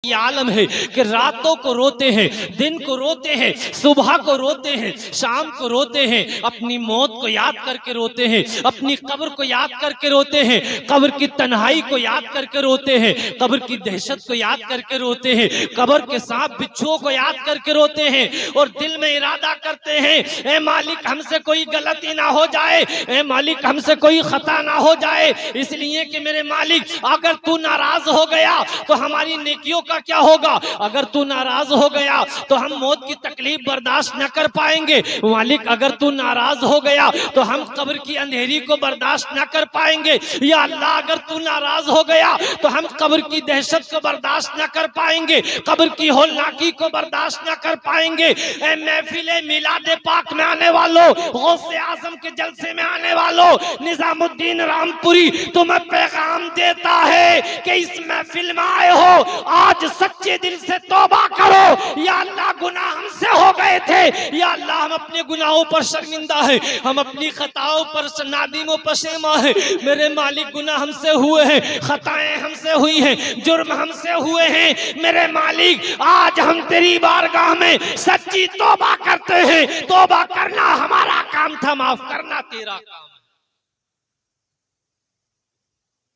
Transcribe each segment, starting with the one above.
ये आलम है कि रातों को रोते हैं, दिन को रोते हैं, सुबह को रोते हैं, शाम को रोते हैं, अपनी मौत को याद करके रोते हैं, अपनी कब्र को याद करके रोते हैं, कब्र की तन्हाई को याद करके रोते हैं, कब्र की दहशत को याद करके रोते हैं, कब्र के सांप बिच्छुओं को याद करके रोते हैं और दिल में इरादा करते हैं, ए मालिक हमसे कोई गलती ना हो जाए, ए मालिक हमसे कोई खता ना हो जाए, इसलिए कि मेरे मालिक अगर तू नाराज हो गया तो हमारी नेकियों का क्या होगा, अगर तू नाराज हो गया तो हम मौत की तकलीफ बर्दाश्त न कर पाएंगे, मालिक अगर तू नाराज हो गया तो हम कब्र की अंधेरी को बर्दाश्त न कर पाएंगे, या अल्लाह अगर तू नाराज हो गया तो हम कब्र की दहशत को बर्दाश्त न कर पाएंगे, कब्र की होलनाकी को बर्दाश्त न कर पाएंगे। ए महफिले मिलादे पाक में आने वालों, गौसे आजम के जलसे में आने वालों, निजामुद्दीन रामपुरी तुम्हें पैगाम देता है कि इस महफिल में आए हो, आज सच्चे दिल से तौबा करो, या अल्लाह गुनाह हमसे हो गए थे, या अल्लाह हम अपने गुनाहों पर शर्मिंदा है, हम अपनी खताओं पर नादिम पशेमा है, मेरे मालिक गुनाह हमसे हुए हैं, खताएं हमसे हुई हैं, जुर्म हमसे हुए हैं, मेरे मालिक आज हम तेरी बारगाह में सच्ची तौबा करते हैं, तौबा करना हमारा काम था, माफ करना तेरा काम है।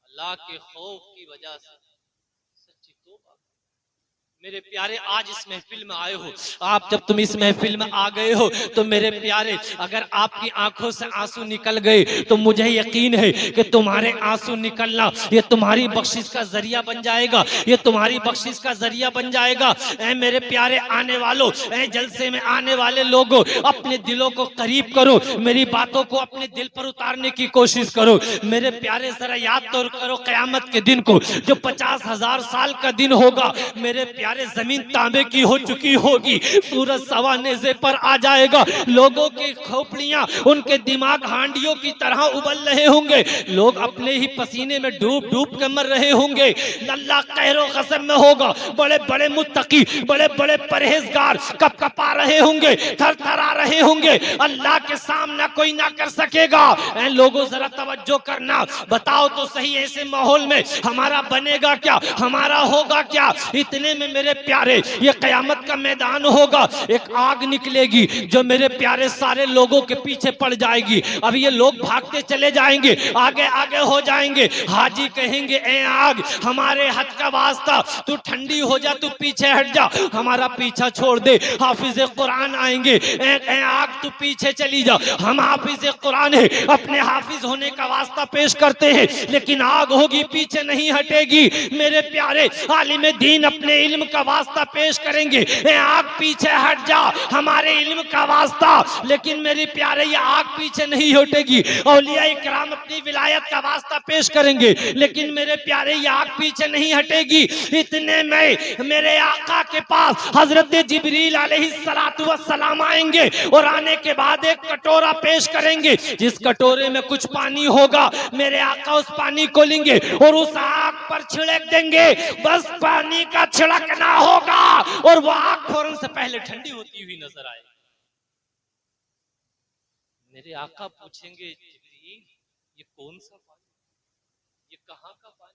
अल्लाह के खौफ की वजह से सच्ची तौबा। मेरे प्यारे आज इस महफिल में आए हो, आप जब तुम इस महफिल में आ गए हो तो मेरे प्यारे अगर आपकी आंखों से आंसू निकल गए तो मुझे यकीन है कि तुम्हारे आंसू निकलना ये तुम्हारी बख्शिश का जरिया बन जाएगा, ये तुम्हारी बख्शिश का जरिया बन जाएगा। ऐ मेरे प्यारे आने वालों, ऐ जलसे में आने वाले लोगों, अपने दिलों को करीब करो, मेरी बातों को अपने दिल पर उतारने की कोशिश करो। मेरे प्यारे जरा याद तो करो कयामत के दिन को, जो 50,000 साल का दिन होगा, मेरे प्यारे जमीन तांबे की हो चुकी होगी, सूरज सवा नेज़े पर आ जाएगा, लोगों की खोपड़ियां उनके दिमाग हांडियों की तरह उबल रहे होंगे, लोग अपने ही पसीने में डूब डूब कर मर रहे होंगे, अल्लाह कहरो कसम में होगा, बड़े बड़े मुत्तकी, बड़े बड़े परहेजगार कप कपा रहे होंगे, थर थरा रहे होंगे, अल्लाह के सामना कोई ना कर सकेगा। ऐ लोगों जरा तवज्जो करना, बताओ तो सही ऐसे माहौल में हमारा बनेगा क्या, हमारा होगा क्या। इतने में मेरे प्यारे ये कयामत का मैदान होगा, एक आग निकलेगी जो मेरे प्यारे सारे लोगों के पीछे पड़ जाएगी, अब ये लोग भागते चले जाएंगे, आगे आगे हो जाएंगे, हाजी कहेंगे ए आग हमारे हद का वास्ता, तू ठंडी हो जा, तू पीछे हट जा, हमारा पीछा छोड़ दे। हाफिज कुरान आएंगे, ए आग तू पीछे चली जा, हम हाफिज कुरान है, अपने हाफिज होने का वास्ता पेश करते हैं, लेकिन आग होगी पीछे नहीं हटेगी। मेरे प्यारे आलिम दीन अपने इल्म का वास्ता पेश करेंगे, ए आग पीछे हट जा हमारे इल्म का वास्ता, लेकिन मेरे प्यारे ये आग पीछे नहीं हटेगी। औलिया इकराम अपनी विलायत का वास्ता पेश करेंगे, लेकिन मेरे प्यारे ये आग पीछे नहीं हटेगी। इतने में मेरे आका के पास हजरत जिब्रील अलैहिस्सलातु वस्सलाम आएंगे और आने के बाद एक कटोरा पेश करेंगे, जिस कटोरे में कुछ पानी होगा, मेरे आका उस पानी को लेंगे और उस आग पर छिड़क देंगे, बस पानी का छिड़कना होगा और वो आग फौरन से पहले ठंडी होती हुई नजर आएगी। मेरे आका पूछेंगे जिब्रील ये कौन सा पानी, ये कहां का पानी।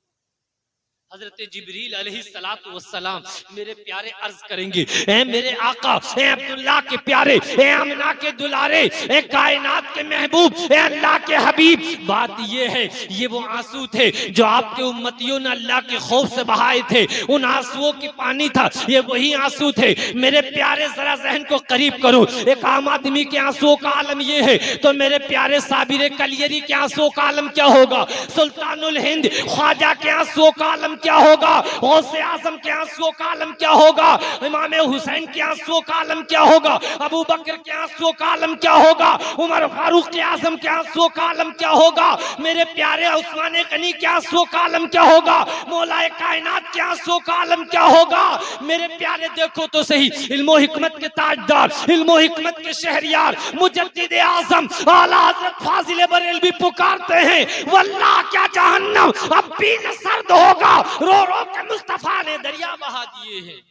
हजरत जिब्रील अलैहिस्सलातु वस्सलाम मेरे प्यारे अर्ज करेंगे, ए मेरे आका, ए अब्दुल्लाह के प्यारे, ए आमिना के दुलारे, ए कायनात के महबूब, ए अल्लाह के हबीब, बात ये है ये वो आंसू थे जो आपके उम्मतियों ने अल्लाह के खौफ से बहाए थे, उन आंसुओं की पानी था, ये वही आंसू थे। मेरे प्यारे जरा जहन को करीब करो, एक आम आदमी के आंसुओं का आलम ये है, तो मेरे प्यारे साबिर कलियरी के आंसुओं का आलम क्या होगा, सुल्तानुल हिंद ख्वाजा के आंसुओं का आलम क्या होगा, गौसे आजम के आंसुओं का आलम क्या होगा, इमाम हुसैन के आंसुओं का आलम क्या होगा, अबू बकर के आंसुओं का आलम क्या होगा, उमर फारूक के आजम के आंसुओं का आलम क्या होगा, मेरे प्यारे उस्मान गनी के आंसुओं का आलम क्या होगा, मौलाए कायनात के आंसुओं का आलम क्या होगा। मेरे प्यारे देखो तो सही, इल्मो हिकमत के ताजदार, इल्मो हिकमत के शहरियार, मुजद्दिद आजम आला हजरत फाजिल बरेलवी पुकारते हैं, वल्लाह क्या जहन्नम अब भी न सर्द होगा, रो रो के मुस्तफा ने दरिया बहा दिए हैं।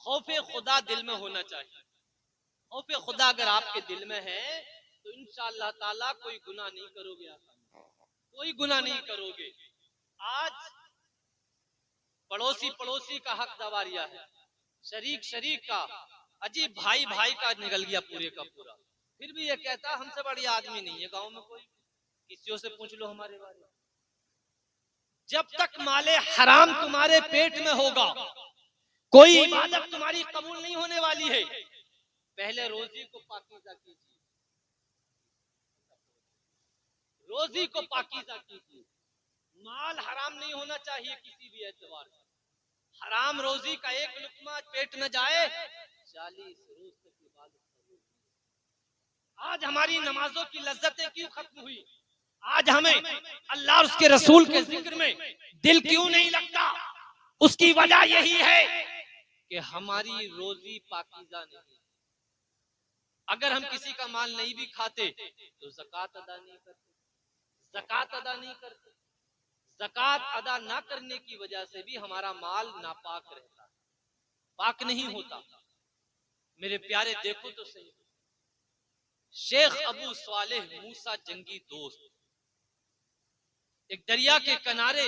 खौफे खुदा दिल में होना चाहिए। खौफे खुदा अगर आपके दिल में है तो इंशाअल्लाह ताला कोई गुनाह नहीं करोगे आप, कोई गुनाह नहीं करोगे। आज पड़ोसी पड़ोसी का हक दबा रिया है, शरीक शरीक का, अजीब भाई भाई का निकल गया पूरे का पूरा। फिर भी ये कहता हमसे बढ़िया आदमी नहीं है गांव में कोई, किसी से पूछ लो हमारे बारे में। जब तक माले हराम तुम्हारे पेट में होगा कोई इबादत तुम्हारी कबूल नहीं होने वाली है। पहले रोजी को पाकीज़ा कीजिए, रोजी को पाकीज़ा कीजिए। माल हराम नहीं होना चाहिए किसी भी एतबार से। हराम रोजी का एक लुकमा पेट न जाए 40 रोज तक इबादत करो। आज हमारी नमाजों की लज्जतें क्यों खत्म हुई? आज हमें अल्लाह और उसके रसूल के जिक्र में दिल क्यों नहीं लगता? उसकी वजह यही है कि हमारी रोजी पाकीज़ा नहीं। अगर हम किसी का माल नहीं भी खाते तो ज़कात अदा नहीं करते, ज़कात अदा नहीं करते। ज़कात अदा ना करने की वजह से भी हमारा माल नापाक रहता है, पाक नहीं होता। मेरे प्यारे देखो तो सही, शेख अबू सालेह मूसा जंगी दोस्त एक दरिया के किनारे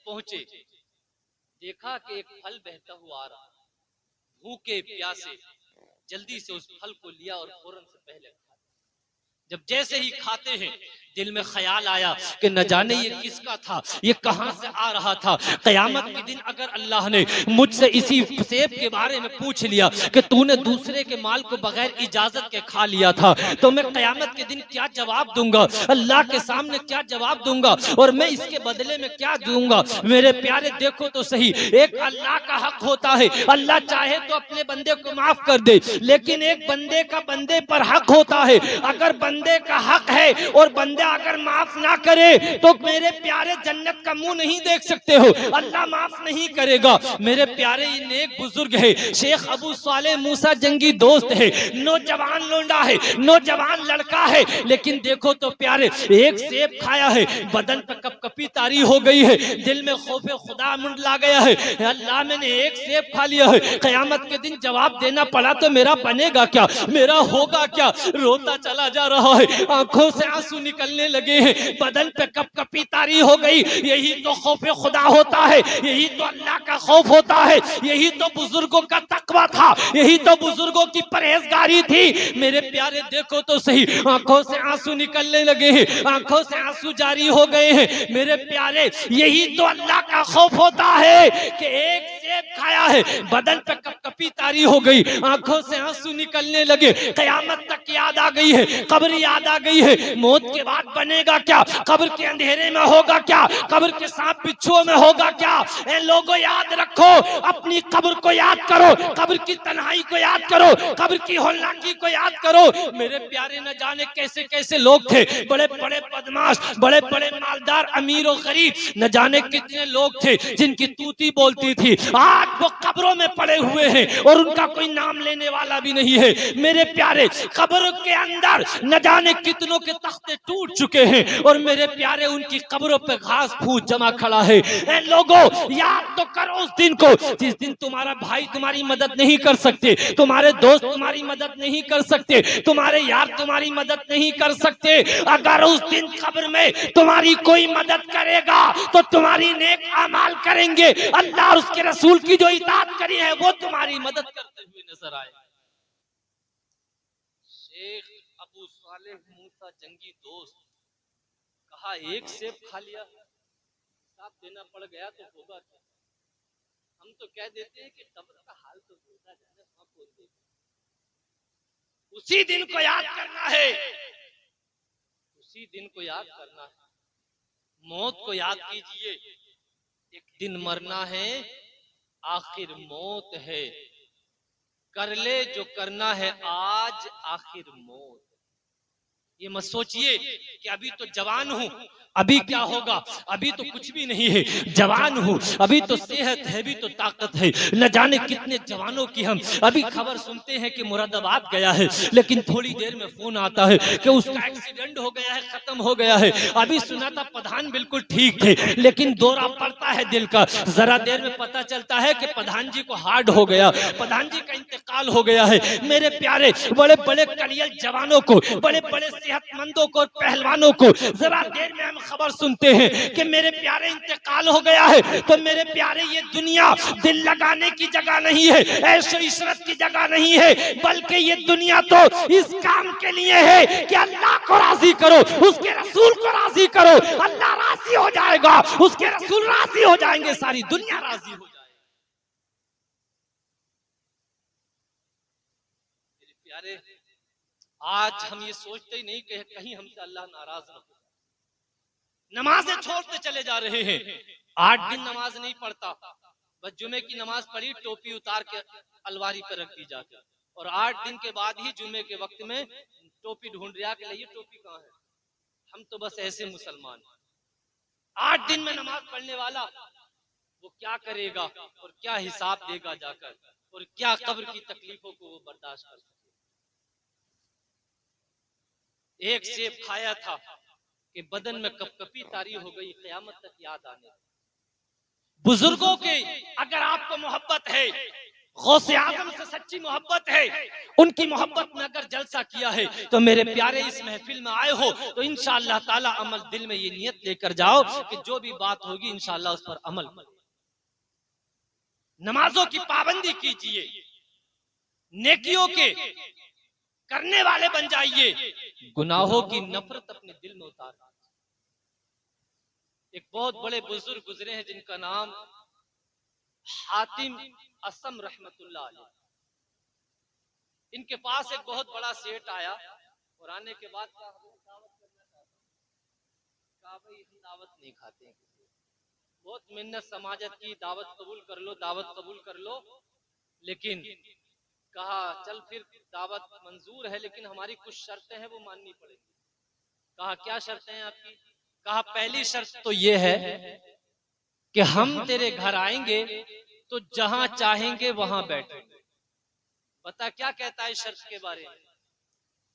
पहुंचे, देखा कि एक फल बहता हुआ आ रहा, भूखे प्यासे जल्दी से उस फल को लिया और फौरन से पहले जब जैसे ही खाते हैं दिल में ख्याल आया कि न जाने ये किसका था, ये कहां से आ रहा था। कयामत के दिन अगर अल्लाह ने मुझसे इसी सेब के बारे में पूछ लिया कि तूने दूसरे के माल को बगैर इजाजत के खा लिया था, तो मैं कयामत के दिन क्या जवाब दूंगा, अल्लाह के सामने क्या जवाब दूंगा और मैं इसके बदले में क्या दूंगा। मेरे प्यारे देखो तो सही, एक अल्लाह का हक होता है, अल्लाह चाहे तो अपने बंदे को माफ कर दे, लेकिन एक बंदे का बंदे पर हक होता है। अगर बंदे का हक है और बंदा अगर माफ ना करे तो मेरे प्यारे जन्नत का मुंह नहीं देख सकते हो, अल्लाह माफ नहीं करेगा। मेरे प्यारे ये नेक बुजुर्ग है, शेख अबू सालेह मूसा जंगी दोस्त है, नौजवान लोंडा है, नौजवान लड़का है, लेकिन देखो तो प्यारे एक सेब खाया है, बदन पर कपकपी तारी हो गई है, दिल में खौफे खुदा मुंडला गया है। अल्लाह मैंने एक सेब खा लिया है, कयामत के दिन जवाब देना पड़ा तो मेरा बनेगा क्या, मेरा होगा क्या। रोता चला जा रहा है, आंखों से आंसू निकलने लगे हैं, बदन पे कपकपी तारी हो गई। यही तो खौफे खुदा होता है, यही तो अल्लाह का खौफ होता है, यही तो बुजुर्गों का तकवा था, यही तो बुजुर्गों की परहेजगारी थी। मेरे प्यारे देखो तो सही, आंखों से आंसू निकलने लगे हैं, आंखों से आंसू जारी हो गए हैं। मेरे प्यारे यही तो अल्लाह का खौफ होता है कि एक सेब खाया है, बदन पे कपकपी तारी हो गई, आंखों से आंसू निकलने लगे, कयामत तक याद आ गई है, कब्र याद आ गई है, मौत के बाद बनेगा क्या, कब्र के अंधेरे में होगा क्या, कब्र के सांप बिच्छुओं में होगा क्या। ए लोगों याद रखो, अपनी कब्र को याद करो, कब्र की तन्हाई को याद करो, कब्र की होल्लाकी को याद करो। मेरे प्यारे न जाने कैसे कैसे लोग थे, बड़े बड़े बदमाश, बड़े बड़े मालदार, अमीर और गरीब, न जाने कितने लोग थे जिनकी तूती बोलती थी, आज वो कब्रों में पड़े हुए हैं और उनका कोई नाम लेने वाला भी नहीं है। मेरे प्यारे कब्र के अंदर न जाने कितनों के तख्ते टूट चुके हैं और मेरे प्यारे उनकी कब्रों पे घास फूस जमा खड़ा है। ए लोगों याद तो करो उस दिन को जिस दिन तुम्हारा भाई तुम्हारी मदद नहीं कर सकते, तुम्हारे दोस्त तुम्हारी मदद नहीं कर सकते, तुम्हारे यार तुम्हारी मदद नहीं कर सकते। अगर उस दिन कब्र में तुम्हारी कोई मदद करेगा तो तुम्हारी नेक अमाल करेंगे, अल्लाह और उसके रसूल की जो इताअत करी है वो तुम्हारी मदद करते हुए नजर आए। शेख अबू सालेह मूसा जंगी दोस्त कहा एक सेब खा लिया, साथ देना पड़ गया तो होगा क्या। हम तो कह देते हैं कि कब्र का हाल तो होता जाए, आप बोलते हैं उसी दिन को याद करना है, उसी दिन को याद करना है, मौत को याद कीजिए। एक दिन मरना है, आखिर मौत है, कर ले जो करना है आज, आखिर मौत। ये मत सोचिए कि अभी तो जवान हूं, अभी क्या होगा, अभी तो कुछ भी नहीं है, जवान हूं, अभी तो सेहत है, अभी तो ताकत है। न जाने कितने जवानों की हम अभी खबर सुनते हैं कि मुरादाबाद गया है, लेकिन थोड़ी देर में फोन आता है कि उसका एक्सीडेंट हो गया है, खत्म हो गया है। अभी सुना था प्रधान बिल्कुल ठीक थे, लेकिन दौरा पड़ता है दिल का, जरा देर में पता चलता है कि प्रधान जी को हार्ट हो गया, प्रधान जी का इंतकाल हो गया है। मेरे प्यारे बड़े बड़े कलियल जवानों को, बड़े बड़े सेहतमंदों को, पहलवानों को जरा देर में हम खबर सुनते हैं कि मेरे प्यारे इंतकाल हो गया है, तो मेरे प्यारे ये दुनिया दिल लगाने की जगह नहीं है, ऐशो इशरत की जगह नहीं है, बल्कि ये दुनिया तो इस काम के लिए है कि अल्लाह को राजी करो, उसके रसूल को राजी करो। अल्लाह राजी हो जाएगा, उसके रसूल राजी हो जाएंगे, सारी दुनिया राजी हो जाएगी। मेरे प्यारे, आज हम ये सोचते ही नहीं कि कहीं हमसे अल्लाह नाराज न हो। नमाजें छोड़ते चले जा रहे हैं, 8 दिन नमाज नहीं पढ़ता, बस जुमे की नमाज पढ़ी, टोपी उतार के अलमारी पर रख दी जाती, और 8 दिन के बाद ही जुमे के वक्त में टोपी ढूंढ रहा कि ये टोपी कहाँ है। हम तो बस ऐसे मुसलमान। 8 दिन में नमाज पढ़ने वाला वो क्या करेगा और क्या हिसाब देगा जाकर, और क्या कब्र की तकलीफों को वो बर्दाश्त कर सके। एक सेब खाया था कि बदन में कपकपी तारी हो गई, क़यामत तक याद आने। बुजुर्गों के अगर आपको मोहब्बत है, गौसे आज़म से सच्ची मोहब्बत है, उनकी मोहब्बत में अगर जलसा किया है, तो मेरे प्यारे इस महफिल में आए हो तो इंशाअल्लाह ताला अमल, दिल में ये नियत लेकर जाओ कि जो भी बात होगी इंशाअल्लाह उस पर अमल। नमाजों की पाबंदी कीजिए, नेकियों के करने वाले बन जाइए, गुनाहों की नफरत अपने दिल में उतार। एक बहुत बड़े बुजुर्ग गुजरे हैं जिनका नाम हातिम असम रहमतुल्लाह अलैह। इनके पास एक बहुत बड़ा सेठ आया, और आने के बाद कहा दावत करना चाहता हूं। कहा भाई हम दावत नहीं खाते हैं, बहुत मिन्नत समाजत की, दावत कबूल कर लो, दावत कबूल कर लो, लेकिन कहा चल फिर दावत मंजूर है, लेकिन हमारी कुछ शर्तें हैं वो माननी पड़ेगी। कहा क्या शर्तें हैं आपकी? कहा पहली शर्त तो ये है कि हम तेरे घर आएंगे तो जहां चाहेंगे वहां बैठेंगे। पता क्या कहता है शर्त के बारे में?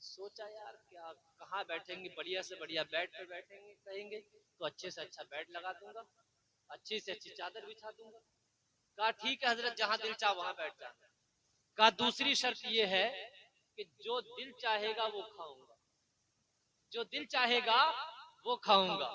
सोचा यार क्या कहाँ बैठेंगे, बढ़िया से बढ़िया बेड पे बैठेंगे, कहेंगे तो अच्छे से अच्छा बेड लगा दूंगा, अच्छी से अच्छी चादर बिछा दूंगा। कहा ठीक है हजरत, जहां दिल चाहे वहां बैठ जाना। कहा दूसरी शर्त यह है कि जो दिल चाहेगा वो खाऊंगा, जो दिल चाहेगा वो खाऊंगा।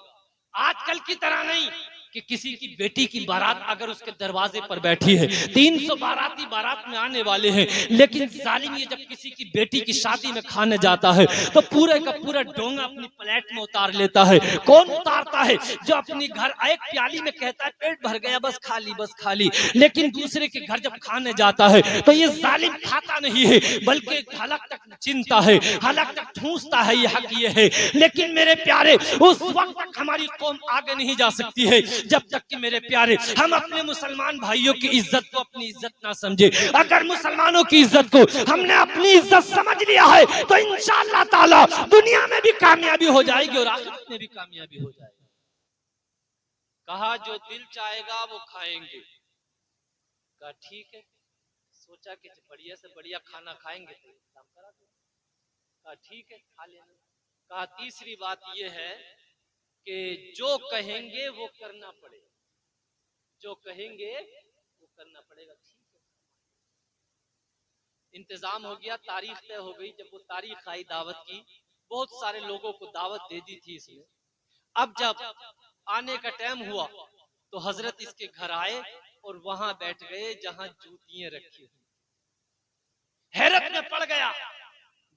आजकल की तरह नहीं कि किसी की बेटी की बारात अगर उसके दरवाजे पर बैठी है, 300 बाराती बारात में आने वाले हैं, लेकिन जालिम ये जब किसी की बेटी की शादी में खाने जाता है तो पूरे का पूरा डोंगा अपनी प्लेट में उतार लेता है। कौन उतारता है? जो अपनी घर एक प्याली में कहता है पेट भर गया बस खा ली, बस खा ली, लेकिन दूसरे के घर जब खाने जाता है तो ये जालिम खाता नहीं है, बल्कि हलक तक चिंता है, हलक तक ठूंसता है, ये हक ये है। लेकिन मेरे प्यारे उस वक्त तक हमारी कौम आगे नहीं जा सकती है जब तक कि मेरे प्यारे हम अपने मुसलमान भाइयों की इज्जत को अपनी इज्जत ना समझे। अगर मुसलमानों की इज्जत को हमने अपनी इज्जत समझ लिया है तो इंशाअल्लाह ताला दुनिया में भी कामयाबी हो जाएगी और आखिरत में भी कामयाबी हो जाएगी। कहा जो दिल चाहेगा वो खाएंगे। कहा ठीक है, सोचा कि बढ़िया से बढ़िया खाना खाएंगे तो इंतजाम करा दो। कहा ठीक है खा लेना। कहा तीसरी बात यह है कि जो कहेंगे वो करना पड़ेगा, जो कहेंगे वो करना पड़ेगा। ठीक है, इंतजाम हो गया, तारीख तय हो गई। जब वो तारीख आई दावत की, बहुत सारे लोगों को दावत दे दी थी इसमें। अब जब आने का टाइम हुआ तो हजरत इसके घर आए और वहां बैठ गए जहां जूतियां रखी हुई। हैरत में पड़ गया,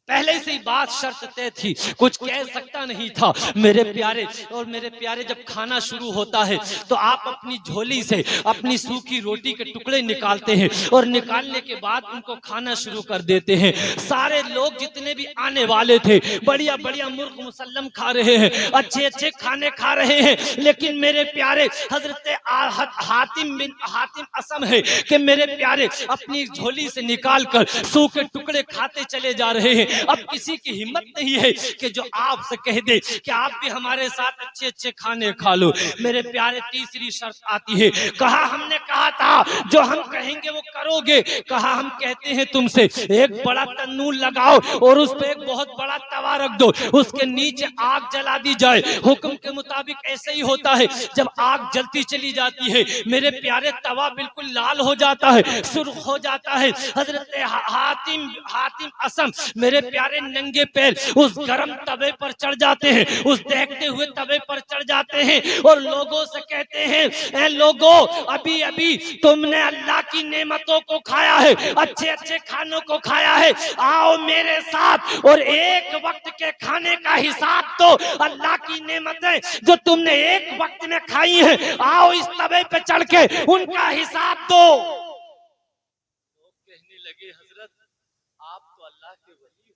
पहले से ही बात शर्त तय थी, कुछ कह सकता नहीं था। मेरे प्यारे और मेरे प्यारे जब खाना शुरू होता है तो आप अपनी झोली से अपनी सूखी रोटी के टुकड़े निकालते हैं और निकालने के बाद उनको खाना शुरू कर देते हैं। सारे लोग जितने भी आने वाले थे बढ़िया बढ़िया मुर्ग मुसल्लम खा रहे हैं, अच्छे अच्छे खाने खा रहे हैं, लेकिन मेरे प्यारे हजरत हातिम असम है कि मेरे प्यारे अपनी झोली से निकाल कर सूखे टुकड़े खाते चले जा रहे हैं। अब अब किसी की हिम्मत नहीं है कि जो आपसे कह दे कि आप भी हमारे साथ अच्छे अच्छे खाने खा लो। मेरे प्यारे, तीसरी शर्त आती है। कहा हमने कहा था जो हम कहेंगे वो करोगे। कहा हम कहते हैं तुमसे एक बड़ा तन्नूर लगाओ और उस पे एक बहुत बड़ा तवा रख दो, उसके नीचे आग जला दी जाए। हुक्म के मुताबिक ऐसे ही होता है। जब आग जलती चली जाती है मेरे प्यारे, तवा बिल्कुल लाल हो जाता है, सुर्ख हो जाता है। हजरत हातिम हातिम असम मेरे प्यारे नंगे पैर उस गरम तवे पर चढ़ जाते हैं, उस देखते हुए तवे पर चढ़ जाते हैं और लोगों से कहते हैं, ए लोगों, अभी अभी तुमने अल्लाह की नेमतों को खाया है, अच्छे अच्छे खानों को खाया है, आओ मेरे साथ और एक वक्त के खाने का हिसाब दो। अल्लाह की नेमतें जो तुमने एक वक्त में खाई है, आओ इस तवे पे चढ़ के उनका हिसाब दो। लोग कहने लगे, हजरत आप तो अल्लाह के वली हो,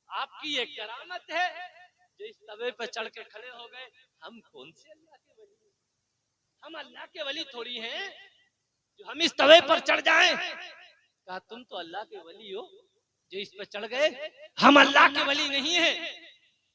आपकी ये करामत है जो इस तवे पे चढ़ के खड़े हो गए। हम कौन से अल्लाह के वली, हम अल्लाह के वली थोड़ी हैं जो हम इस तवे पर चढ़ जाएं। कहा तुम तो अल्लाह के वली हो जो इस पर चढ़ गए, हम अल्लाह के वली नहीं है।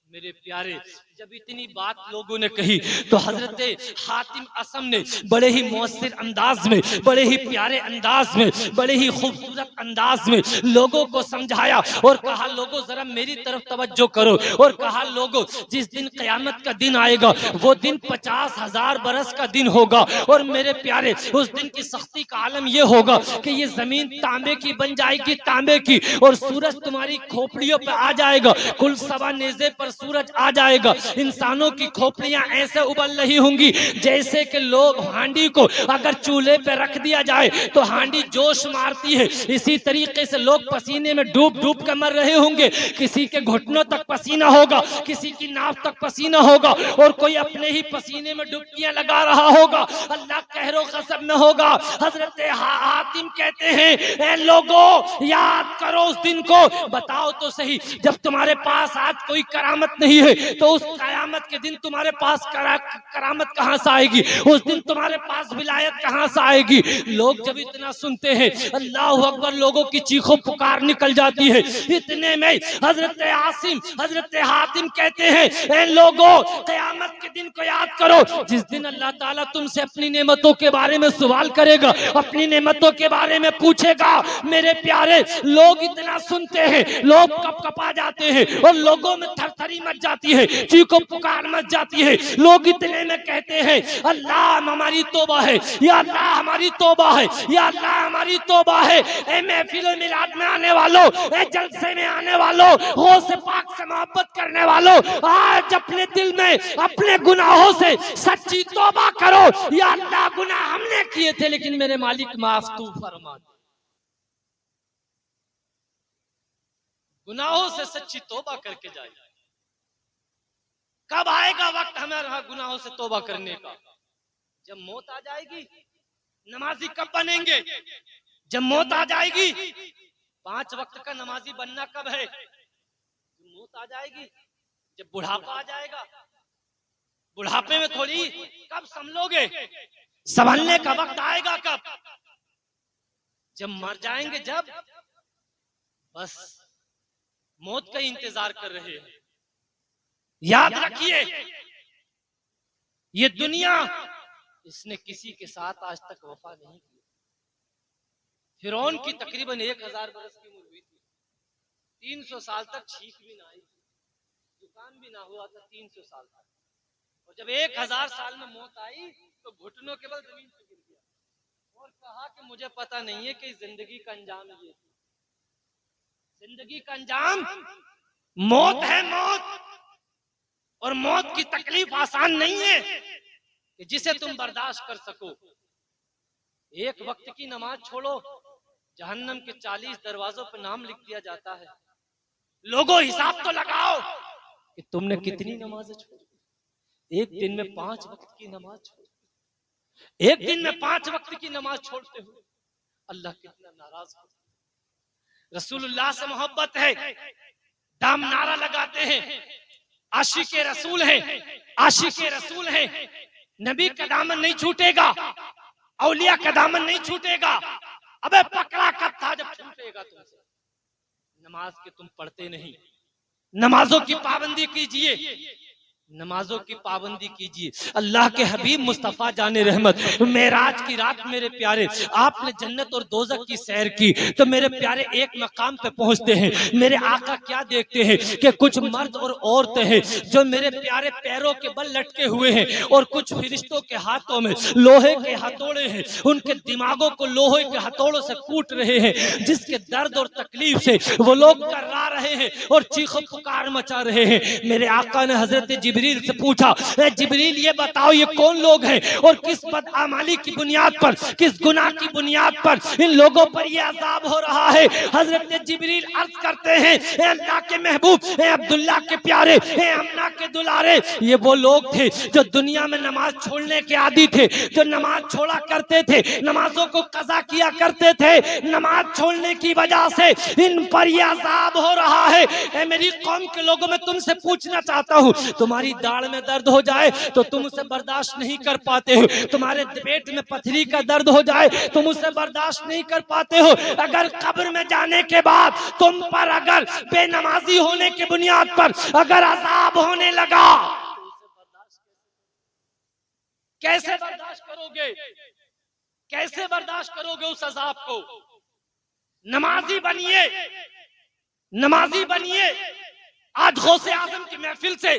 मेरे प्यारे, जब इतनी बात लोगों ने कही तो हजरत हातिम असम ने बड़े ही मौसर अंदाज में, बड़े ही प्यारे अंदाज में, बड़े ही खूबसूरत अंदाज में लोगों को समझाया और कहा, लोगों जरा मेरी तरफ तवज्जो करो। और कहा, लोगों जिस दिन क़यामत का दिन आएगा वो दिन 50,000 बरस का दिन होगा। और मेरे प्यारे, उस दिन की सख्ती का आलम यह होगा कि ये जमीन तांबे की बन जाएगी, तांबे की, और सूरज तुम्हारी खोपड़ियों पर आ जाएगा। कुल सवा नेज़े पर सूरज आ जाएगा। इंसानों की खोपड़ियां ऐसे उबल रही होंगी जैसे कि लोग हांडी को अगर चूल्हे पे रख दिया जाए तो हांडी जोश मारती है। इसी तरीके से लोग पसीने में डूब डूब कर मर रहे होंगे। किसी के घुटनों तक पसीना होगा, किसी की नाव तक पसीना होगा और कोई अपने ही पसीने में डुबकियां लगा रहा होगा। अल्लाह कहरो कसम में होगा। हजरत हातिम कहते हैं, ए लोगों याद करो उस दिन को, बताओ तो सही, जब तुम्हारे पास आज कोई करामत नहीं है तो उस कयामत के दिन तुम्हारे पास करामत कहां से आएगी? उस दिन तुम्हारे पास विलायत कहां से आएगी? लोग जब इतना सुनते हैं, अल्लाह अकबर, लोगों की चीखों पुकार निकल जाती है। इतने में हजरत हातिम कहते हैं, ए लोगों, कयामत के दिन को याद करो जिस दिन अल्लाह ताला तुमसे अपनी नेमतों के बारे में सवाल करेगा, अपनी नेमतों के बारे में पूछेगा। मेरे प्यारे, लोग इतना सुनते हैं, लोग कपकपा जाते हैं और लोगों में थरथरी मच जाती है, चीखों पुकार मच जाती है। लोग इतने में कहते हैं, अल्लाह हमारी तौबा है, या अल्लाह हमारी तौबा है, या अल्लाह हमारी तौबा है। ए महफिल मिलाद में आने वालों, ए जलसे में आने वालों, गौसे पाक से मोहब्बत करने वालों, आज अपने दिल में अपने गुनाहों से सच्ची तौबा करो। या अल्लाह, गुनाह हमने किए थे लेकिन मेरे मालिक माफ तू फरमा। गुनाहों से सच्ची तौबा करके जाए। कब आएगा वक्त हमारे गुनाहों से तौबा करने का? जब मौत आ जाएगी। नमाजी कब बनेंगे? जब मौत आ जाएगी। 5 वक्त का नमाजी बनना कब है? जब मौत आ जाएगी, जब बुढ़ापा आ जाएगा। बुढ़ापे में थोड़ी कब संभलोगे? संभलने का वक्त आएगा कब? जब मर जाएंगे। जब बस मौत का इंतजार कर रहे हैं। याद रखिए, ये दुनिया, इसने किसी के साथ आज तक वफा नहीं की। फिरौन की तकरीबन 1000 बरस की उम्र हुई थी। 300 साल तक छींक भी ना आई, जुकाम भी ना हुआ था 300 साल तक। और जब 1000 साल में मौत आई तो घुटनों के बल जमीन पे गिर गया और कहा कि मुझे पता नहीं है कि जिंदगी का अंजाम ये है। जिंदगी का अंजाम मौत है, मौत। और मौत की तकलीफ आसान नहीं है कि जिसे तुम बर्दाश्त कर सको। एक वक्त की नमाज छोड़ो, जहन्नम के 40 दरवाजों पर नाम लिख दिया जाता है। लोगों हिसाब तो लगाओ कि तुमने कितनी नमाजें छोड़ी। एक दिन में 5 वक्त की नमाज छोड़ते, एक दिन में 5 वक्त की नमाज छोड़ते हो। अल्लाह कितना नाराज हो। रसूलुल्लाह से मोहब्बत है, दाम नारा लगाते हैं, आशिक़े रसूल है, आशिक़े रसूल है। नबी का दामन नहीं छूटेगा, औलिया का दामन नहीं छूटेगा। अबे पकड़ा कब था जब छूटेगा तुमसे? नमाज के तुम पढ़ते नहीं। नमाजों की पाबंदी कीजिए, नमाजों की पाबंदी कीजिए। अल्लाह के हबीब मुस्तफ़ा जाने रहमत मेराज की रात मेरे प्यारे आपने जन्नत और दोज़ख की सैर की तो मेरे प्यारे एक मकाम पे पहुंचते हैं। मेरे आका क्या देखते हैं कि कुछ मर्द और औरतें हैं जो मेरे प्यारे पैरों के बल लटके हुए हैं और कुछ फरिश्तों के हाथों में लोहे के हथौड़े हैं, उनके दिमागों को लोहे के हथौड़ों से कूट रहे हैं, जिसके दर्द और तकलीफ से वो लोग कर्रा रहे हैं और चीखो पुकार मचा रहे हैं। मेरे आका ने हजरत जिब्रील से पूछा, जिब्रील ये बताओ ये कौन लोग हैं और किस बदआमाली की बुनियाद पर, किस गुनाह की बुनियाद पर इन लोगों पर ये अजाब हो रहा है। हजरत जिब्रील अर्ज करते हैं, ए अल्लाह के महबूब, ए अब्दुल्ला के प्यारे, ए अम्ना के दुलारे, ये वो लोग थे जो दुनिया में नमाज छोड़ने के आदी थे, जो नमाज छोड़ा करते थे, नमाजों को कज़ा किया करते थे। नमाज छोड़ने की वजह से इन पर यह अजाब हो रहा है। ए मेरी कौम के लोगों, मैं तुमसे पूछना चाहता हूँ, तुम्हारी दाढ़ में दर्द हो जाए तो तुम उसे बर्दाश्त नहीं कर पाते हो, तुम्हारे पेट में पथरी का दर्द हो जाए तुम उसे बर्दाश्त नहीं कर पाते हो, अगर कब्र में जाने के बाद तुम पर अगर बेनमाजी होने की बुनियाद पर अगर अजाब होने लगा कैसे बर्दाश्त करोगे, कैसे बर्दाश्त करोगे उस अजाब को। नमाजी बनिए, नमाजी बनिए। आज गौसे आजम की महफिल से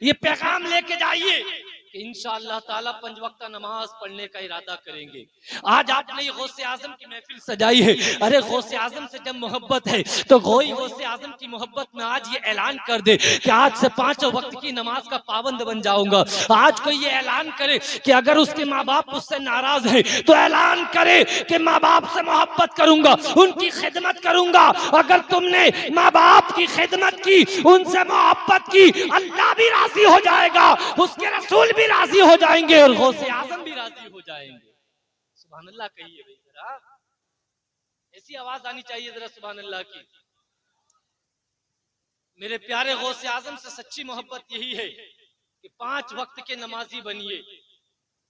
ये पैगाम लेके जाइए कि इंशाअल्लाह ताला 5 वक्त नमाज पढ़ने का इरादा करेंगे। आज आपने ये गौसे आजम की महफिल सजाई है, अरे गौसे आजम से जब मोहब्बत है तो गोई गौसे आजम की मोहब्बत में आज ये ऐलान कर दे कि आज से 5 वक्त की नमाज का पाबंद बन जाऊंगा। आज कोई ये ऐलान करे कि अगर उसके माँ बाप उससे नाराज है तो ऐलान करे कि माँ बाप से मोहब्बत करूंगा, उनकी खिदमत करूंगा। अगर तुमने माँ बाप की खिदमत की, उनसे मोहब्बत की, अल्लाह भी राजी हो जाएगा, उसके रसूल भी राजी हो जाएंगे और गौसे आजम भी राजी हो जाएंगे। सुभान अल्लाह कहिए भाई जरा, ऐसी आवाज आनी चाहिए जरा सुभान अल्लाह की। मेरे प्यारे गौसे आजम से सच्ची मोहब्बत यही है कि 5 वक्त के नमाजी बनिए।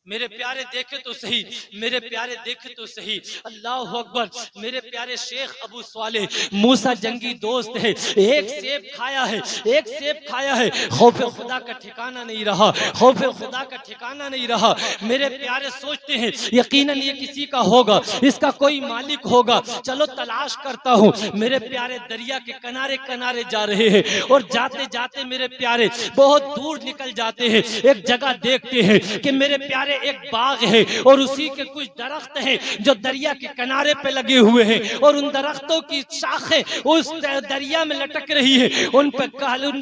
मेरे प्यारे देखे तो सही, मेरे प्यारे देखे तो सही, अल्लाह अकबर। मेरे प्यारे शेख अबू स्वाले मूसा जंगी दोस्त है, एक सेब खाया है, एक सेब खाया है, खौफ खुदा का ठिकाना नहीं रहा, खौफ खुदा का ठिकाना नहीं रहा। मेरे प्यारे सोचते हैं यकीनन ये किसी का होगा, इसका कोई मालिक होगा, चलो तलाश करता हूँ। मेरे प्यारे दरिया के किनारे किनारे जा रहे हैं और जाते जाते मेरे प्यारे बहुत दूर निकल जाते हैं। एक जगह देखते हैं कि मेरे प्यारे एक बाग है और उसी के कुछ दरख्त हैं जो दरिया के किनारे पे लगे हुए हैं और उन दरख्तों की शाखें उस दरिया में लटक रही है, उन पर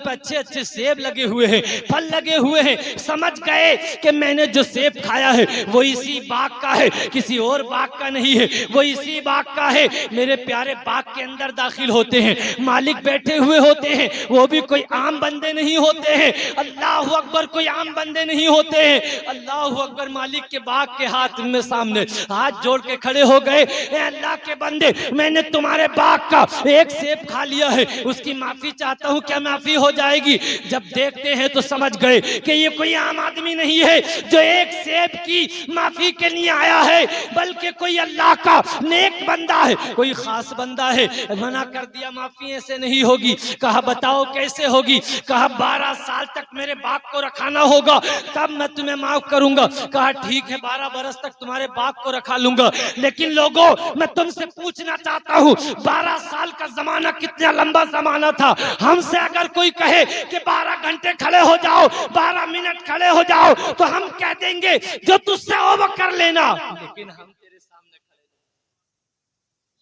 अच्छे अच्छे सेब लगे हुए हैं, फल लगे हुए हैं। समझ गए कि मैंने जो सेब खाया है वो इसी बाग का है, किसी और बाग का नहीं है, वो इसी बाग का है। मेरे प्यारे बाग के अंदर दाखिल होते हैं, मालिक बैठे हुए होते हैं, वो भी कोई आम बंदे नहीं होते हैं, अल्लाह अकबर, कोई आम बंदे नहीं होते हैं, अल्लाह अकबर। मालिक के बाग के हाथ में सामने हाथ जोड़ के खड़े हो गए, ए अल्लाह के बंदे, मैंने तुम्हारे बाग का एक सेब खा लिया है, उसकी माफी चाहता हूँ, क्या माफी हो जाएगी। जब देखते हैं तो समझ गए कि ये कोई आम आदमी नहीं है जो एक सेब की माफी के लिए आया है, बल्कि कोई अल्लाह का नेक बंदा है, कोई खास बंदा है। मना कर दिया माफी ऐसे नहीं होगी। कहा बताओ कैसे होगी। कहा 12 साल तक मेरे बाग को रखाना होगा तब मैं तुम्हें माफ करूंगा। कहा ठीक है 12 बरस तक तुम्हारे बाप को रखा लूंगा, लेकिन लोगों मैं तुमसे पूछना चाहता हूँ 12 साल का जमाना कितना लंबा जमाना था। हमसे अगर कोई कहे कि 12 घंटे खड़े हो जाओ, 12 मिनट खड़े हो जाओ, तो हम कह देंगे जो तुझसे हो वो कर लेना, लेकिन हम तेरे सामने खड़े।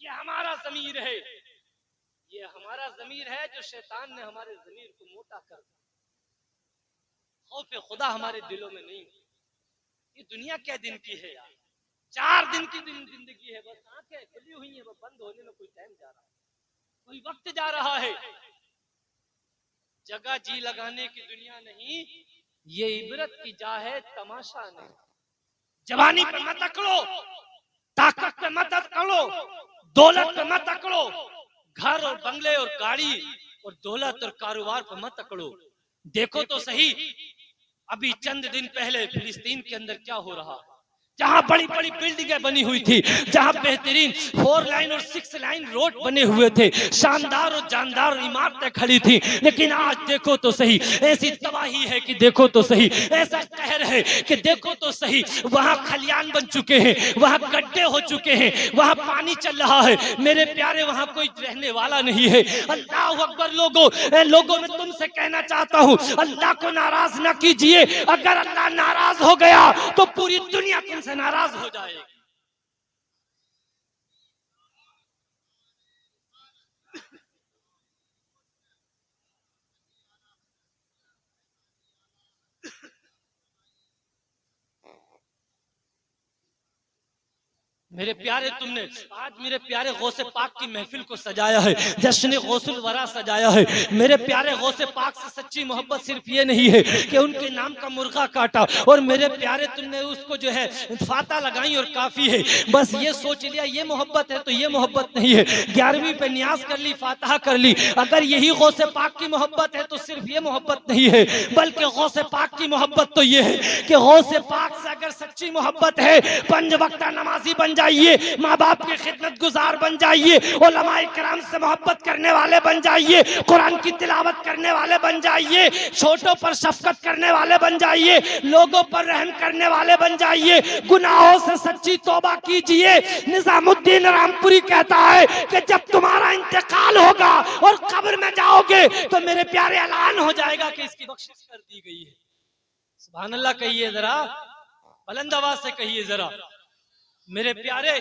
ये हमारा ज़मीर है, ये हमारा ज़मीर है जो शैतान ने हमारे ज़मीर को मोटा कर दिया। खौफ खुदा हमारे दिलों में नहीं। ये दुनिया क्या दिन की है यार, 4 दिन की जिंदगी है, बस आंखें खुली हुई है, वो बंद होने में कोई टाइम जा रहा है, कोई वक्त जा रहा है। जगह जी लगाने की दुनिया नहीं, ये इबरत की जा है, तमाशा नहीं। जवानी पे मत अकड़ो, ताकत पे मत अकड़ो, दौलत पे मत अकड़ो, घर और बंगले और गाड़ी और दौलत और कारोबार पे मत अकड़ो। देखो तो सही, अभी चंद दिन पहले फिलिस्तीन के अंदर क्या हो रहा है। जहां बड़ी बड़ी बिल्डिंगें बनी हुई थी, जहां बेहतरीन 4 लाइन और 6 लाइन रोड बने हुए थे, शानदार और जानदार इमारतें खड़ी थी, लेकिन आज देखो तो सही, ऐसी तबाही है कि देखो तो सही, ऐसा कहर है कि देखो तो सही। वहां खलियान बन चुके हैं, वहां गड्ढे हो चुके हैं, वहां पानी चल रहा है। मेरे प्यारे, वहां कोई रहने वाला नहीं है। अल्लाह अकबर। लोगों में तुमसे कहना चाहता हूं, अल्लाह को नाराज ना कीजिए। अगर अल्लाह नाराज हो गया तो पूरी दुनिया तुमसे नाराज हो जाएगी। मेरे प्यारे, तुमने आज मेरे प्यारे गौसे पाक की महफिल को सजाया है, जश्न गौसुल वरा सजाया है। मेरे प्यारे गौसे पाक से सच्ची मोहब्बत सिर्फ ये नहीं है कि उनके नाम का मुर्गा काटा और मेरे प्यारे तुमने उसको जो है फाता लगाई और काफी है, बस ये सोच लिया ये मोहब्बत है, तो ये मोहब्बत नहीं है। 11वीं पे न्याज कर ली, फातहा कर ली। अगर यही गौसे पाक की मोहब्बत है तो सिर्फ ये मोहब्बत नहीं है, बल्कि गौसे पाक की मोहब्बत तो ये है कि गौसे पाक से अगर सच्ची मोहब्बत है, 5 वक्त नमाजी बन जाइए, माँ बाप की खिदमत गुजार बन जाइए, उलमाए किराम से मोहब्बत करने वाले बन जाइए, कुरान की तिलावत करने वाले बन जाइए, छोटों पर शफकत करने वाले बन जाइए, लोगों पर रहम करने वाले बन जाइए, गुनाहों से सच्ची तौबा कीजिए। निजामुद्दीन रामपुरी कहता है कि जब तुम्हारा इंतकाल होगा और कब्र में जाओगे तो मेरे प्यारे ऐलान हो जाएगा कि इसकी बख्शिश कर दी गई है। सुभान अल्लाह कहिए जरा, बुलंद आवाज से कहिए जरा। मेरे प्यारे,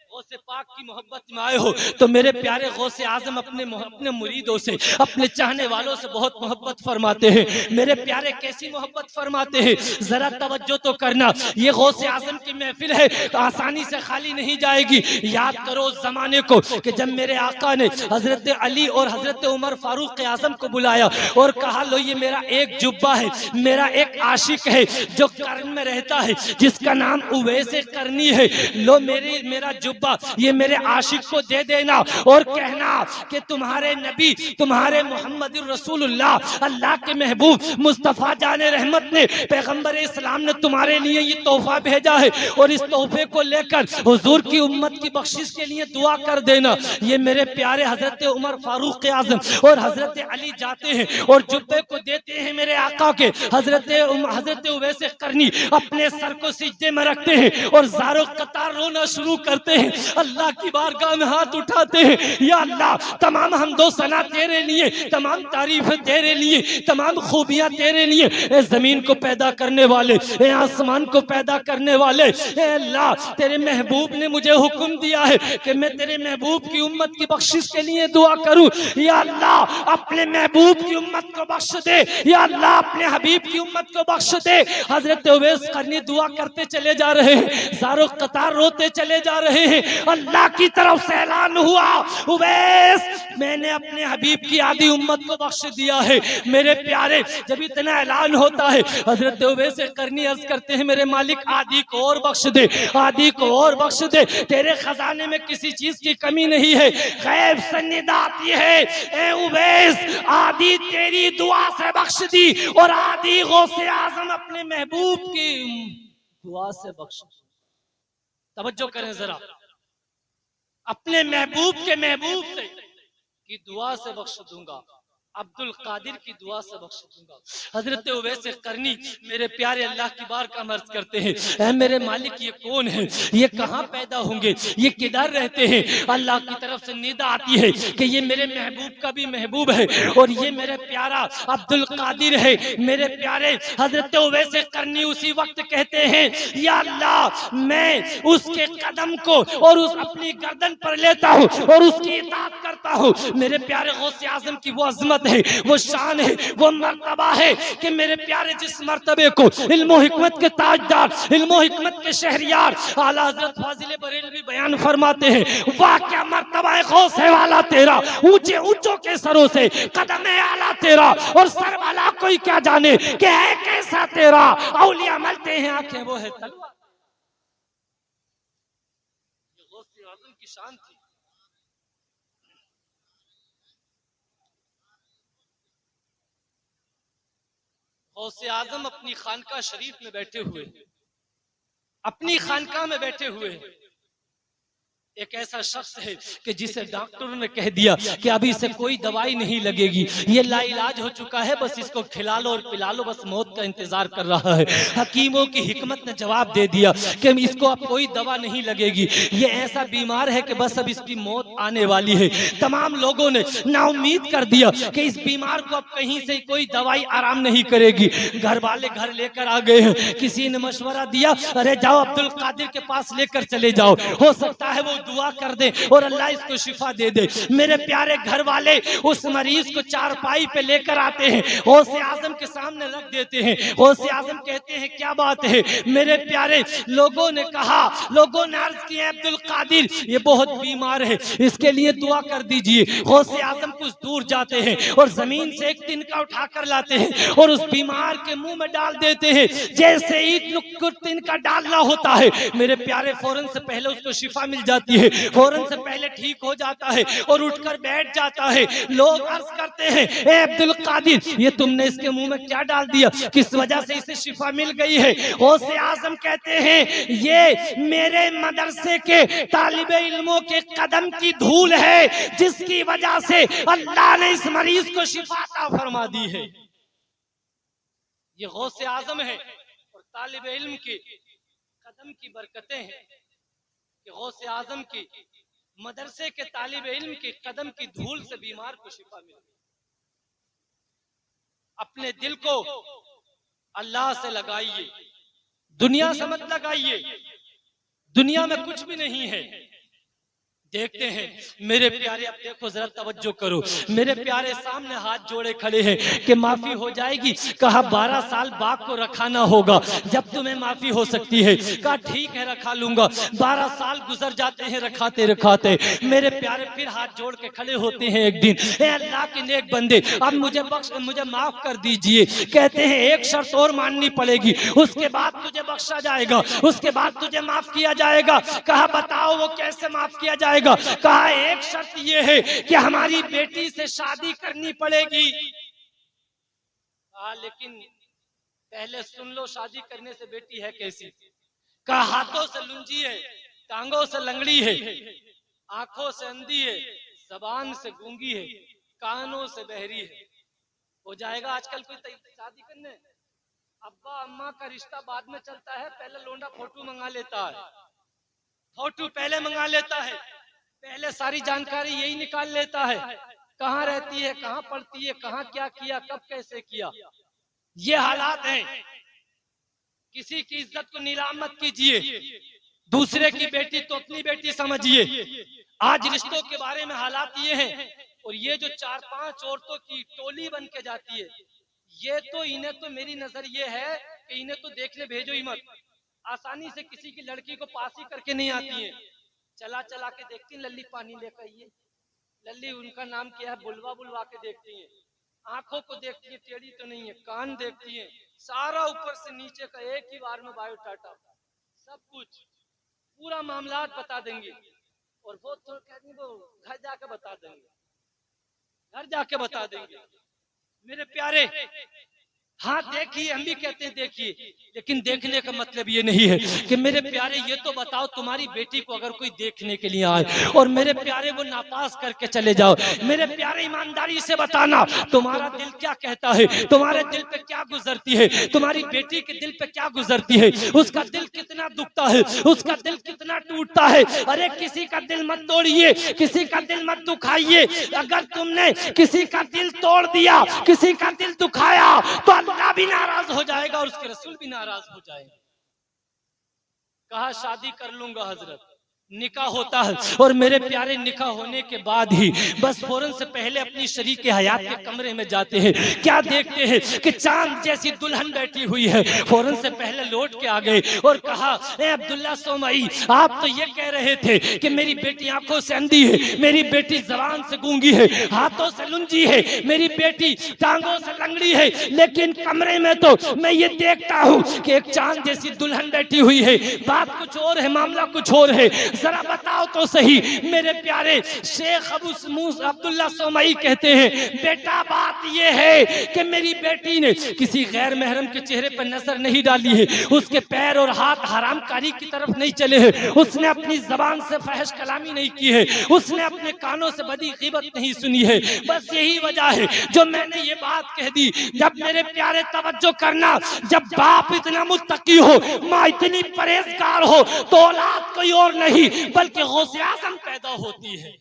गौसे पाक की मोहब्बत में आए हो तो मेरे प्यारे गौसे आजम अपने मुरीदों से, अपने चाहने वालों से बहुत मोहब्बत फरमाते हैं। मेरे प्यारे कैसी मोहब्बत फरमाते हैं, जरा तवज्जो तो करना। ये गौसे आजम की महफिल है तो आसानी से खाली नहीं जाएगी। याद करो उस जमाने को कि जब मेरे आका ने हजरत अली और हजरत उमर फारूक आजम को बुलाया और कहा, लो ये मेरा एक जुब्बा है, मेरा एक आशिक है जो कर्न में रहता है, जिसका नाम उवैस करनी है, लो मेरा जुब्बा ये मेरे आशिक को दे देना और कहना कि तुम्हारे नबी, तुम्हारे मोहम्मद रसूलुल्लाह, अल्लाह के महबूब मुस्तफा जाने रहमत ने, पैगंबर इस्लाम ने तुम्हारे लिए ये तोहफा भेजा है और इस तोहफे को लेकर हुजूर की उम्मत की बख्शिश के लिए दुआ कर देना। ये मेरे प्यारे हजरत उमर फारूक आजम और हजरत अली जाते हैं और जुब्बे को देते हैं मेरे आका के। हजरत उवैस करनी अपने सर को सिजदे में रखते हैं और ज़ारो कतार रोना शुरू करते हैं, अल्लाह की बारगाह में हाथ उठाते हैं, या अल्लाह तमाम हमदो सना तेरे लिए, तमाम तारीफें तेरे लिए, तमाम खूबियां तेरे लिए। ए जमीन को पैदा करने वाले, ए आसमान को पैदा करने वाले, ए अल्लाह तेरे महबूब ने मुझे हुक्म दिया है कि मैं तेरे महबूब की उम्मत की बख्शिश के लिए दुआ करूं। या अल्लाह अपने महबूब की उम्मत को बख्श दे, या अल्लाह अपने हबीब की उम्मत को बख्श दे। हजरत उवैस करनी दुआ करते चले जा रहे हैं, ज़ारो कतार रोते चले जा रहे हैं। अल्लाह की तरफ से ऐलान हुआ, उवैस मैंने अपने हबीब की आधी उम्मत को बख्श दिया है। मेरे प्यारे, जब इतना ऐलान होता है, हजरत उवैस करनी अर्ज करते हैं, मेरे मालिक आधी को और बख्श दे, आधी को और बख्श दे, तेरे खजाने में किसी चीज की कमी नहीं है। गैब से निदा आती है, ए उवैस आधी तेरी दुआ से बख्श दी और आधी गौसे आजम अपने महबूब की दुआ से बख्श। तवज्जो करें जरा, अपने महबूब के महबूब से की दुआ से बख्श दूंगा, अब्दुल कादिर की दुआ से बख्श दूंगा। हजरत उवैस करनी मेरे प्यारे अल्लाह की बार का मर्ज करते हैं, ऐ मेरे मालिक ये कौन है, ये कहाँ पैदा होंगे, ये किधर रहते हैं। अल्लाह की तरफ से निदा आती है कि ये मेरे महबूब का भी महबूब है और ये मेरे प्यारा अब्दुल कादिर है। मेरे प्यारे हजरत उवैस करनी उसी वक्त कहते हैं, या अल्लाह मैं उसके कदम को और उस अपनी गर्दन पर लेता हूँ और उसकी इताअत करता हूँ। मेरे प्यारे गौसे आजम की वो अजमत है, वो शान है, वो मर्तबा है कि मेरे प्यारे जिस मर्तबे को इल्म हिकमत के ताजदार, इल्म हिकमत के शहरियार आला हजरत फाजिल बरेलवी बयान फरमाते हैं, वाह क्या मर्तबा है गौसे वाला तेरा, ऊंचे ऊंचों के सरों से कदम आला तेरा और सर वाला कोई क्या जाने कि है कैसा तेरा। औलिया मलते हैं आंखें वो है तलवा। गौसे आजम की शान थी। गौसे आजम अपनी खानका शरीफ में बैठे हुए, अपनी खानकाह में बैठे हुए हैं। एक ऐसा शख्स है कि जिसे डॉक्टरों ने कह दिया कि अभी इसे कोई दवाई नहीं लगेगी, ये लाइलाज हो चुका है, बस इसको खिला लो और पिला लो, बस मौत का इंतजार कर रहा है। हकीमों की हिकमत ने जवाब दे दिया कि इसको अब कोई दवा नहीं लगेगी, ये ऐसा बीमार है कि बस अब इसकी मौत आने वाली है। तमाम लोगों ने नाउम्मीद कर दिया कि इस बीमार को अब कहीं से कोई दवाई आराम नहीं करेगी। घर वाले घर लेकर आ गए हैं। किसी ने मशवरा दिया, अरे जाओ अब्दुल कादिर के पास लेकर चले जाओ, हो सकता है वो दुआ कर दे और अल्लाह इसको शिफा दे दे। मेरे प्यारे घर वाले उस मरीज को चारपाई पे लेकर आते हैं, गौसे आजम के सामने रख देते हैं। गौसे आजम कहते हैं क्या बात है? मेरे प्यारे लोगों ने कहा, लोगों ने अर्ज किया अब्दुल कादिर ये बहुत बीमार है, इसके लिए दुआ कर दीजिए। गौसे आजम कुछ दूर जाते हैं और जमीन से एक तिनका उठाकर लाते हैं और उस बीमार के मुंह में डाल देते हैं। जैसे ही तिनका डालना होता है, मेरे प्यारे फौरन से पहले उसको शिफा मिल जाती है, फौरन से पहले ठीक हो जाता है और उठकर बैठ जाता है। लोग अर्ज करते हैं, ए अब्दुल कादिर ये तुमने इसके मुंह में क्या डाल दिया, किस वजह से इसे शिफा मिल गई है? गौसे आजम कहते हैं ये मेरे मदरसे के तालिबे इल्मों के कदम की धूल है, जिसकी वजह से अल्लाह ने इस मरीज को शिफा अता फरमा दी है। ये गौसे आजम है और तालिबे इल्म की कदम की बरकतें हैं कि गौसे आजम की मदरसे के तालिब इल्म के कदम की धूल से बीमार को शिफा मिली। अपने दिल को अल्लाह से लगाइए, दुनिया से मत लगाइए, दुनिया में कुछ भी नहीं है। देखते हैं मेरे प्यारे, अब देखो जरा तवज्जो करो, मेरे प्यारे सामने हाथ जोड़े खड़े हैं कि माफी हो जाएगी। कहा 12 साल बाप को रखाना होगा, जब तुम्हें माफी हो सकती है। कहा ठीक है रखा लूंगा। 12 साल गुजर जाते हैं रखाते रखाते। मेरे प्यारे फिर हाथ जोड़ के खड़े होते हैं एक दिन, ए अल्लाह के नेक बंदे अब मुझे माफ कर दीजिए। कहते हैं एक शर्त और माननी पड़ेगी, उसके बाद तुझे बख्शा जाएगा, उसके बाद तुझे माफ किया जाएगा। कहा बताओ वो कैसे माफ किया जाएगा? कहा एक शर्त यह है कि हमारी बेटी से शादी करनी पड़ेगी। कहा लेकिन पहले सुन लो शादी करने से बेटी है कैसी? कहा हाथों से लुंजी है, टांगों से लंगड़ी है, आंखों से अंधी है, जबान से गूंगी है, कानों से बहरी है। हो जाएगा आजकल कोई शादी करने? अब्बा अम्मा का रिश्ता बाद में चलता है, पहले लोंडा फोटो मंगा लेता है, फोटो पहले मंगा लेता है, पहले सारी जानकारी यही निकाल लेता है, कहाँ रहती है, कहाँ पढ़ती है, कहाँ क्या किया, कब कैसे किया। ये हालात हैं। किसी की इज्जत को नीलाम मत कीजिए, दूसरे की बेटी तो अपनी बेटी समझिए। आज रिश्तों के बारे में हालात ये हैं, और ये जो 4-5 औरतों की टोली बन के जाती है, ये तो इन्हें तो मेरी नजर ये है कि इन्हें तो देखने भेजो ही मत। आसानी से किसी की लड़की को पास ही करके नहीं आती है, चला चला के देखती, लल्ली पानी लेकर आइए, लल्ली उनका नाम क्या है, बुलवा बुलवा के देखती है, आंखों को देखती है, टेढ़ी तो नहीं है, कान देखती है, सारा ऊपर से नीचे का एक ही बार में बायोडाटा, सब कुछ पूरा मामला बता देंगे। और वो तो वो घर जाके बता देंगे, घर जाके बता देंगे। मेरे प्यारे हाँ देखिए, हम भी कहते हैं देखिए, लेकिन देखने का मतलब ये नहीं है कि मेरे प्यारे ये तो बताओ तुम्हारी बेटी को अगर कोई देखने के लिए आए और मेरे प्यारे वो नापास करके चले जाओ, मेरे प्यारे ईमानदारी से बताना तुम्हारा दिल क्या कहता है, तुम्हारे दिल पे क्या गुजरती है, तुम्हारी बेटी के दिल पे क्या गुजरती है, उसका दिल कितना दुखता है, उसका दिल कितना टूटता है। अरे किसी का दिल मत तोड़िए, किसी का दिल मत दुखाइए। अगर तुमने किसी का दिल तोड़ दिया, किसी का दिल दुखाया, तो अल्लाह भी नाराज हो जाएगा और उसके रसूल भी नाराज हो जाएंगे। कहा शादी कर लूंगा हजरत, निकाह होता है और मेरे प्यारे निकाह होने के बाद ही बस फौरन से पहले अपनी शरीक हयात के कमरे में जाते हैं। क्या देखते हैं कि चांद जैसी दुल्हन बैठी हुई है। फौरन से पहले लौट के आ गए और कहा, ए अब्दुल्ला सोमई, आप तो ये कह रहे थे कि मेरी बेटी आंखों से अंधी है, मेरी बेटी जबान से गूंगी है, हाथों से लुंजी है, मेरी बेटी टांगों से लंगड़ी है, लेकिन कमरे में तो मैं ये देखता हूँ कि एक चांद जैसी दुल्हन बैठी हुई है। बात कुछ और है, मामला कुछ और है, जरा बताओ तो सही। मेरे प्यारे शेख अब्दुल्ला सोमई कहते हैं, बेटा बात ये है कि मेरी बेटी ने किसी गैर महरम के चेहरे पर नजर नहीं डाली है, उसके पैर और हाथ हरामकारी की तरफ नहीं चले हैं, उसने अपनी जबान से फहश कलामी नहीं की है, उसने अपने कानों से बदी ग़ीबत नहीं सुनी है। बस यही वजह है जो मैंने ये बात कह दी। जब मेरे प्यारे तवज्जो करना, जब बाप इतना मुत्तकी हो, माँ इतनी परहेजगार हो, तो औलाद कोई और नहीं बल्कि गौसे आज़म पैदा होती है।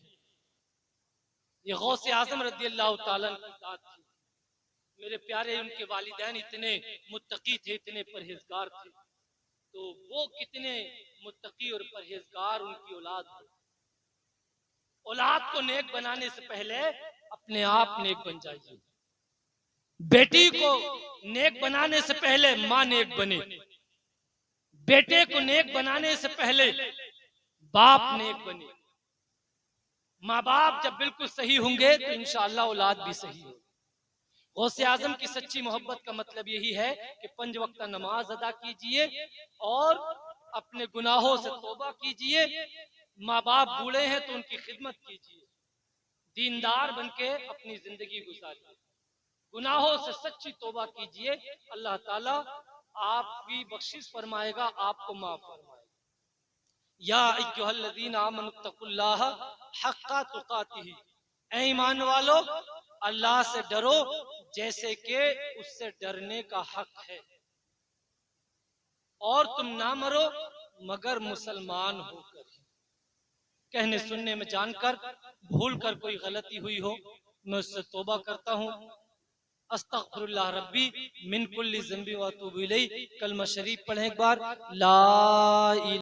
ये गौसे आज़म रज़ी अल्लाह ताला की बात थी। मेरे प्यारे उनके वालिदैन इतने मुत्तकी थे, इतने परहेजगार थे, तो वो कितने मुत्तकी और परहेजगार उनकी औलाद हो। औलाद को नेक बनाने से पहले अपने आप नेक बन जाइए। बेटी को नेक बनाने से पहले माँ नेक बने, बेटे को नेक बनाने से पहले बाप नेक बने। माँ बाप जब बिल्कुल सही होंगे तो इंशाअल्लाह औलाद भी सही होगी। गौसे आजम की सच्ची मोहब्बत का मतलब यही है कि 5 वक्त नमाज अदा कीजिए और अपने गुनाहों से तौबा कीजिए। माँ बाप बूढ़े हैं तो उनकी खिदमत कीजिए, दीनदार बनके अपनी जिंदगी गुजारिए, गुनाहों से सच्ची तौबा कीजिए। अल्लाह ताला आपकी बख्शिश फरमाएगा, आपको माफ फरमाएगा। या अय्युहल्लज़ीना आमनुत्तकुल्लाह हक्का तुकातिही, ऐ ईमान वालो अल्लाह से डरो जैसे कि उससे डरने का हक है, और तुम ना मरो मगर मुसलमान होकर। कहने सुनने में जानकर भूल कर कोई गलती हुई हो मैं उससे तौबा करता हूँ। अस्तगफिरुल्लाह रब्बी मिन कुल्ली ज़ंबी व अतूबु इलैह। कलमा शरीफ पढ़ें एक बार, ला